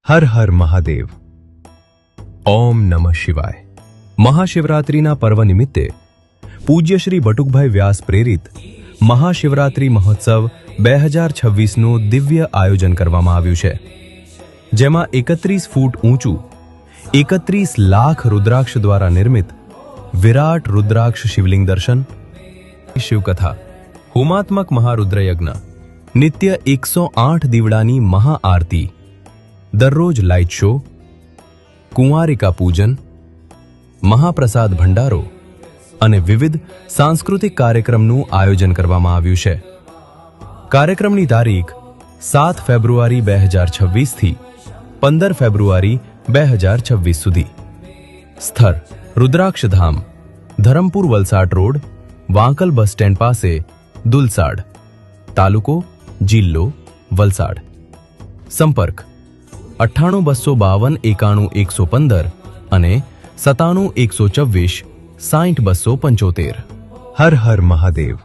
હર હર મહાદેવ. ઓમ નમઃ શિવાય. મહાશિવરાત્રિના પર્વ નિમિત્તે પૂજ્ય શ્રી બટુકભાઈ વ્યાસ પ્રેરિત મહાશિવરાત્રિ મહોત્સવ 2026નું દિવ્ય આયોજન કરવામાં આવ્યું છે, જેમાં 31 ફૂટ ઊંચું 31 લાખ રુદ્રાક્ષ દ્વારા નિર્મિત વિરાટ રુદ્રાક્ષ શિવલિંગ દર્શન, શિવકથા, હોમાત્મક મહારુદ્રયજ્ઞ, નિત્ય 108 દીવડાની મહાઆરતી, દરરોજ લાઇટ શો, કુંવારિકા પૂજન, મહાપ્રસાદ ભંડારો અને વિવિધ સાંસ્કૃતિક કાર્યક્રમનું આયોજન કરવામાં આવ્યું છે. કાર્યક્રમની તારીખ 7 ફેબ્રુઆરી 2026 થી 15 ફેબ્રુઆરી 2026 સુધી. સ્થળ Rudrakshdham, Dharampur Valsad road, Vankal bus stand પાસે, દુલસાડ. તાલુકો જિલ્લો વલસાડ. સંપર્ક 98 252 91 115 અને 97 124 60 275. હર હર મહાદેવ.